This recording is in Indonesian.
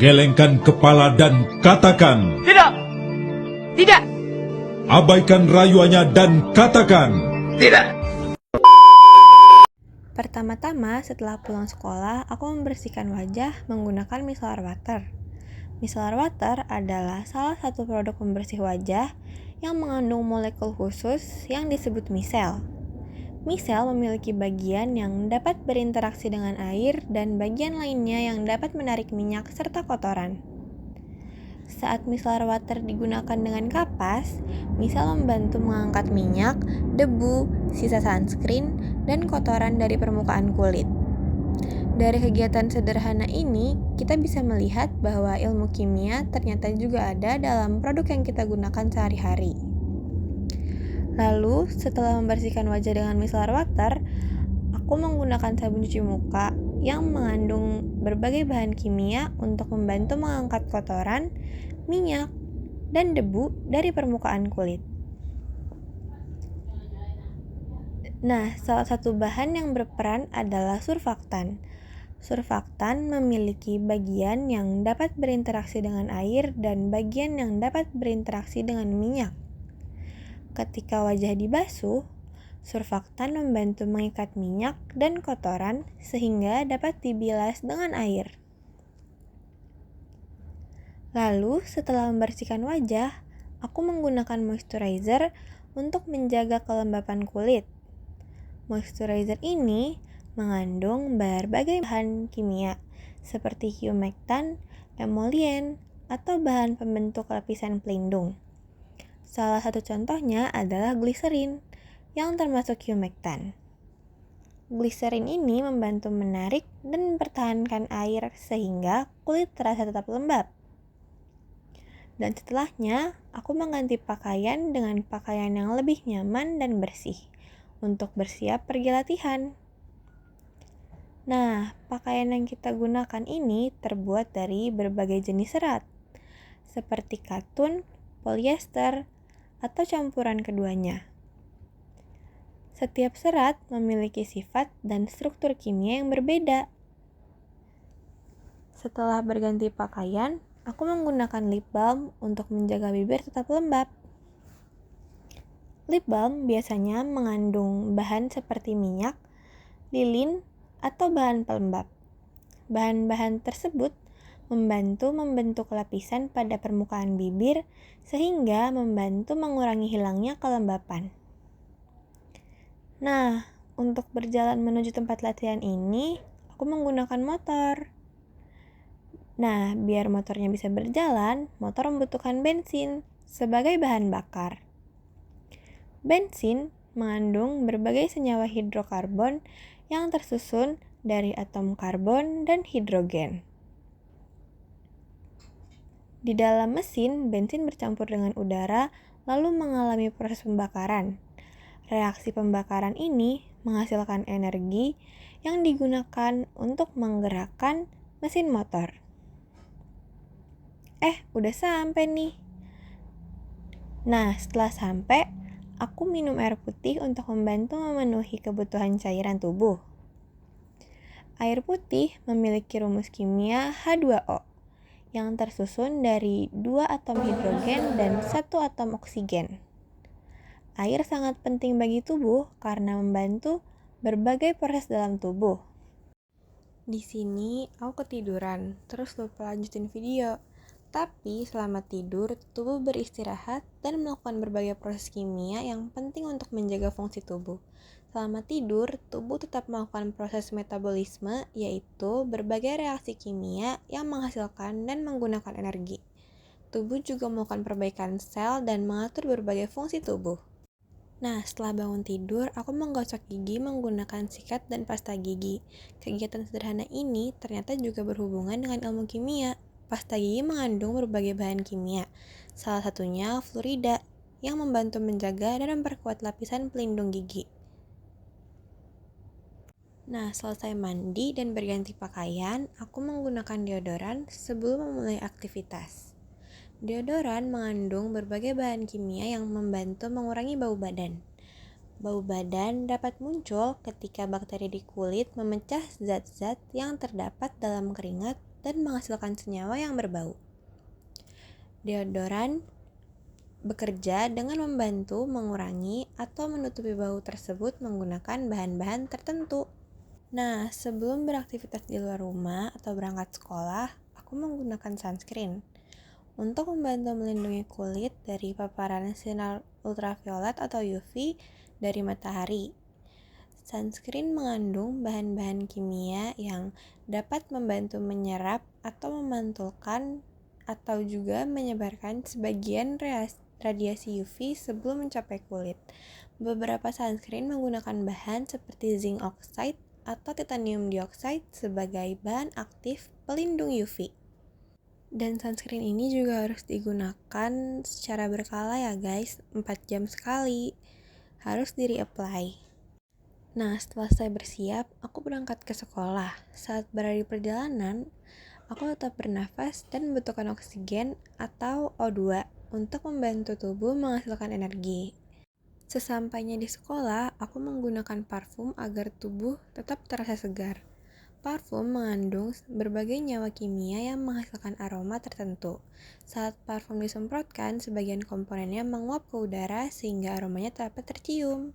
Gelengkan kepala dan katakan, Tidak! Tidak! abaikan rayuannya dan katakan, Tidak! Pertama-tama setelah pulang sekolah, aku membersihkan wajah menggunakan micellar water. Micellar water adalah salah satu produk pembersih wajah yang mengandung molekul khusus yang disebut micelle. Micelle memiliki bagian yang dapat berinteraksi dengan air dan bagian lainnya yang dapat menarik minyak serta kotoran. Saat micellar water digunakan dengan kapas, micelle membantu mengangkat minyak, debu, sisa sunscreen, dan kotoran dari permukaan kulit. Dari kegiatan sederhana ini, kita bisa melihat bahwa ilmu kimia ternyata juga ada dalam produk yang kita gunakan sehari-hari. Lalu, setelah membersihkan wajah dengan micellar water, aku menggunakan sabun cuci muka yang mengandung berbagai bahan kimia untuk membantu mengangkat kotoran, minyak, dan debu dari permukaan kulit. Nah, salah satu bahan yang berperan adalah surfaktan. Surfaktan memiliki bagian yang dapat berinteraksi dengan air dan bagian yang dapat berinteraksi dengan minyak. Ketika wajah dibasuh, surfaktan membantu mengikat minyak dan kotoran sehingga dapat dibilas dengan air. Lalu, setelah membersihkan wajah, aku menggunakan moisturizer untuk menjaga kelembapan kulit. Moisturizer ini mengandung berbagai bahan kimia seperti humectant, emollient, atau bahan pembentuk lapisan pelindung. Salah satu contohnya adalah gliserin yang termasuk humectant. Gliserin ini membantu menarik dan mempertahankan air sehingga kulit terasa tetap lembab. Dan setelahnya, aku mengganti pakaian dengan pakaian yang lebih nyaman dan bersih untuk bersiap pergi latihan. Nah, pakaian yang kita gunakan ini terbuat dari berbagai jenis serat, seperti katun, polyester, atau campuran keduanya. Setiap serat memiliki sifat dan struktur kimia yang berbeda. Setelah berganti pakaian, aku menggunakan lip balm untuk menjaga bibir tetap lembab. Lip balm biasanya mengandung bahan seperti minyak, lilin, atau bahan pelembab. Bahan-bahan tersebut membantu membentuk lapisan pada permukaan bibir sehingga membantu mengurangi hilangnya kelembapan. Nah, untuk berjalan menuju tempat latihan ini, aku menggunakan motor. Nah, biar motornya bisa berjalan, motor membutuhkan bensin sebagai bahan bakar. Bensin mengandung berbagai senyawa hidrokarbon yang tersusun dari atom karbon dan hidrogen. Di dalam mesin, bensin bercampur dengan udara lalu mengalami proses pembakaran. Reaksi pembakaran ini menghasilkan energi yang digunakan untuk menggerakkan mesin motor. Udah sampai nih. Nah, setelah sampai, aku minum air putih untuk membantu memenuhi kebutuhan cairan tubuh. Air putih memiliki rumus kimia H2O yang tersusun dari 2 atom hidrogen dan 1 atom oksigen. Air sangat penting bagi tubuh karena membantu berbagai proses dalam tubuh. Di sini aku ketiduran, terus lupa lanjutin video. Tapi selama tidur, tubuh beristirahat dan melakukan berbagai proses kimia yang penting untuk menjaga fungsi tubuh. Selama tidur, tubuh tetap melakukan proses metabolisme, yaitu berbagai reaksi kimia yang menghasilkan dan menggunakan energi. Tubuh juga melakukan perbaikan sel dan mengatur berbagai fungsi tubuh. Nah, setelah bangun tidur, aku menggosok gigi menggunakan sikat dan pasta gigi. Kegiatan sederhana ini ternyata juga berhubungan dengan ilmu kimia. Pasta gigi mengandung berbagai bahan kimia, salah satunya fluorida, yang membantu menjaga dan memperkuat lapisan pelindung gigi. Nah, selesai mandi dan berganti pakaian, aku menggunakan deodoran sebelum memulai aktivitas. Deodoran mengandung berbagai bahan kimia yang membantu mengurangi bau badan. Bau badan dapat muncul ketika bakteri di kulit memecah zat-zat yang terdapat dalam keringat dan menghasilkan senyawa yang berbau. Deodoran bekerja dengan membantu mengurangi atau menutupi bau tersebut menggunakan bahan-bahan tertentu. Nah, sebelum beraktivitas di luar rumah atau berangkat sekolah, aku menggunakan sunscreen untuk membantu melindungi kulit dari paparan sinar ultraviolet atau UV dari matahari. Sunscreen mengandung bahan-bahan kimia yang dapat membantu menyerap atau memantulkan atau juga menyebarkan sebagian radiasi UV sebelum mencapai kulit. Beberapa sunscreen menggunakan bahan seperti zinc oxide atau titanium dioxide sebagai bahan aktif pelindung UV. Dan sunscreen ini juga harus digunakan secara berkala ya guys, 4 jam sekali. Harus di-reapply. Nah, setelah saya bersiap, aku berangkat ke sekolah. Saat berada di perjalanan, aku tetap bernafas dan membutuhkan oksigen atau O2 untuk membantu tubuh menghasilkan energi. Sesampainya di sekolah, aku menggunakan parfum agar tubuh tetap terasa segar. Parfum mengandung berbagai nyawa kimia yang menghasilkan aroma tertentu. Saat parfum disemprotkan, sebagian komponennya menguap ke udara sehingga aromanya dapat tercium.